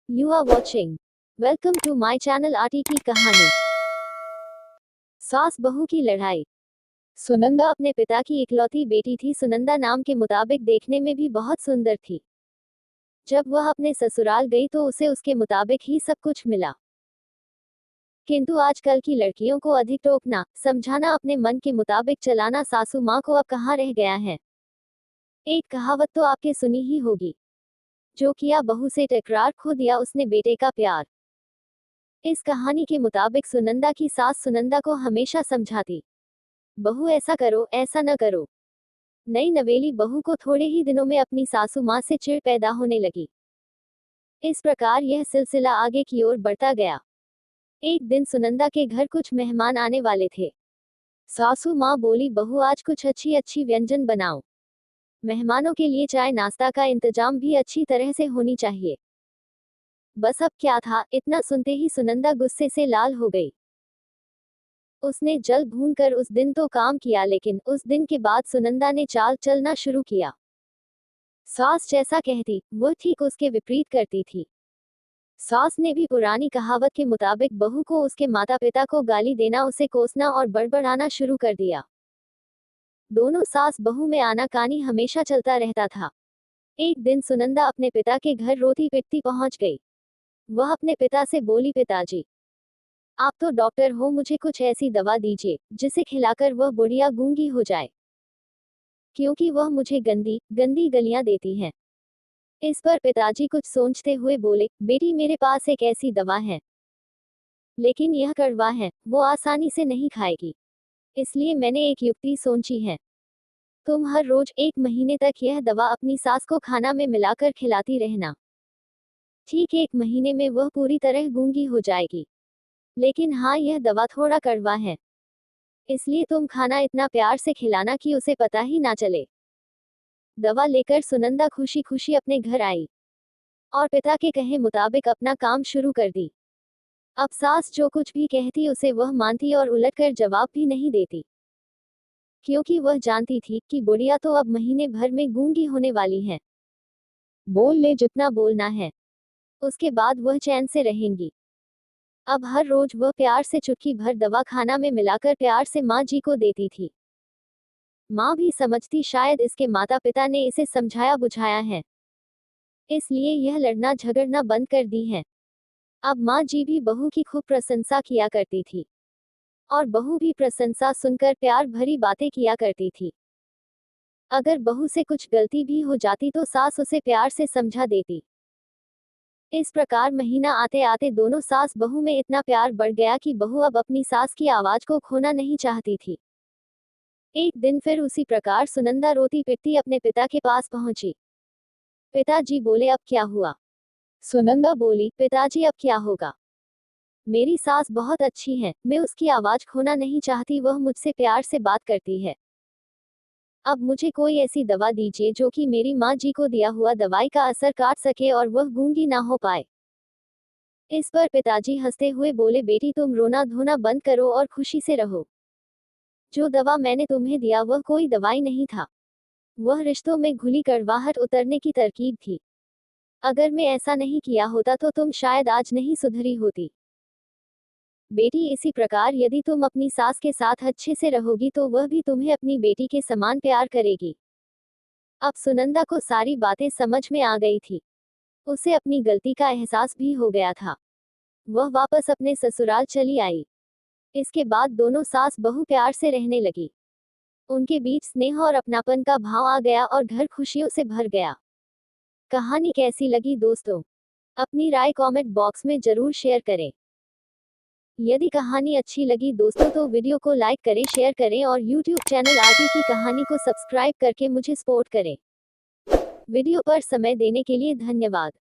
You are watching. Welcome to my channel आटी की कहानी। सास बहू की लड़ाई। सुनंदा अपने पिता की इकलौती बेटी थी। सुनंदा नाम के मुताबिक देखने में भी बहुत सुंदर थी। जब वह अपने ससुराल गई तो उसे उसके मुताबिक ही सब कुछ मिला। किंतु आजकल की लड़कियों को अधिक टोकना, समझाना, अपने मन के मुताबिक चलाना सासू माँ को अब कहाँ रह गया है। एक कहावत तो आपके सुनी ही होगी, जो किया बहू से टकरार, खो दिया उसने बेटे का प्यार। इस कहानी के मुताबिक सुनंदा की सास सुनंदा को हमेशा समझाती, बहू ऐसा करो, ऐसा न करो। नई नवेली बहू को थोड़े ही दिनों में अपनी सासू माँ से चिढ़ पैदा होने लगी। इस प्रकार यह सिलसिला आगे की ओर बढ़ता गया। एक दिन सुनंदा के घर कुछ मेहमान आने वाले थे। सासू माँ बोली, बहू आज कुछ अच्छी अच्छी व्यंजन बनाओ। मेहमानों के लिए चाय नाश्ता का इंतजाम भी अच्छी तरह से होनी चाहिए। बस अब क्या था, इतना सुनते ही सुनंदा गुस्से से लाल हो गई। उसने जल भून कर उस दिन तो काम किया, लेकिन उस दिन के बाद सुनंदा ने चाल चलना शुरू किया। सास जैसा कहती, वो ठीक उसके विपरीत करती थी। सास ने भी पुरानी कहावत के मुताबिक बहू को उसके माता पिता को गाली देना, उसे कोसना और बड़बड़ाना शुरू कर दिया। दोनों सास बहू में आनाकानी हमेशा चलता रहता था। एक दिन सुनंदा अपने पिता के घर रोती पिटती पहुंच गई। वह अपने पिता से बोली, पिताजी, आप तो डॉक्टर हो, मुझे कुछ ऐसी दवा दीजिए जिसे खिलाकर वह बुढ़िया गूंगी हो जाए, क्योंकि वह मुझे गंदी गंदी गलियां देती है। इस पर पिताजी कुछ सोचते हुए बोले, बेटी, मेरे पास एक ऐसी दवा है, लेकिन यह कड़वा है, वो आसानी से नहीं खाएगी। इसलिए मैंने एक युक्ति सोची है। तुम हर रोज 1 महीने तक यह दवा अपनी सास को खाना में मिलाकर खिलाती रहना। ठीक 1 महीने में वह पूरी तरह गूंगी हो जाएगी। लेकिन हाँ, यह दवा थोड़ा कड़वा है, इसलिए तुम खाना इतना प्यार से खिलाना कि उसे पता ही ना चले। दवा लेकर सुनंदा खुशी खुशी अपने घर आई और पिता के कहे मुताबिक अपना काम शुरू कर दी। अब सास जो कुछ भी कहती उसे वह मानती और उलटकर जवाब भी नहीं देती, क्योंकि वह जानती थी कि बुढ़िया तो अब महीने भर में गूंगी होने वाली है। बोल ले जितना बोलना है, उसके बाद वह चैन से रहेंगी। अब हर रोज वह प्यार से चुटकी भर दवा खाना में मिलाकर प्यार से माँ जी को देती थी। माँ भी समझती शायद इसके माता पिता ने इसे समझाया बुझाया है, इसलिए यह लड़ना झगड़ना बंद कर दी है। अब माँ जी भी बहू की खूब प्रशंसा किया करती थी और बहू भी प्रशंसा सुनकर प्यार भरी बातें किया करती थी। अगर बहू से कुछ गलती भी हो जाती तो सास उसे प्यार से समझा देती। इस प्रकार महीना आते आते दोनों सास बहू में इतना प्यार बढ़ गया कि बहू अब अपनी सास की आवाज को खोना नहीं चाहती थी। एक दिन फिर उसी प्रकार सुनंदा रोती पिटती अपने पिता के पास पहुंची। पिताजी बोले, अब क्या हुआ? सुनंदा बोली, पिताजी अब क्या होगा, मेरी सास बहुत अच्छी है, मैं उसकी आवाज खोना नहीं चाहती, वह मुझसे प्यार से बात करती है। अब मुझे कोई ऐसी दवा दीजिए जो कि मेरी माँ जी को दिया हुआ दवाई का असर काट सके और वह गूंगी ना हो पाए। इस पर पिताजी हंसते हुए बोले, बेटी, तुम रोना धोना बंद करो और खुशी से रहो। जो दवा मैंने तुम्हें दिया वह कोई दवाई नहीं था, वह रिश्तों में घुली कड़वाहट उतरने की तरकीब थी। अगर मैं ऐसा नहीं किया होता तो तुम शायद आज नहीं सुधरी होती। बेटी, इसी प्रकार यदि तुम अपनी सास के साथ अच्छे से रहोगी तो वह भी तुम्हें अपनी बेटी के समान प्यार करेगी। अब सुनंदा को सारी बातें समझ में आ गई थी। उसे अपनी गलती का एहसास भी हो गया था। वह वापस अपने ससुराल चली आई। इसके बाद दोनों सास बहू प्यार से रहने लगी। उनके बीच स्नेह और अपनापन का भाव आ गया और घर खुशियों से भर गया। कहानी कैसी लगी दोस्तों? अपनी राय कमेंट बॉक्स में जरूर शेयर करें। यदि कहानी अच्छी लगी दोस्तों तो वीडियो को लाइक करें, शेयर करें और यूट्यूब चैनल आटी की कहानी को सब्सक्राइब करके मुझे सपोर्ट करें। वीडियो पर समय देने के लिए धन्यवाद।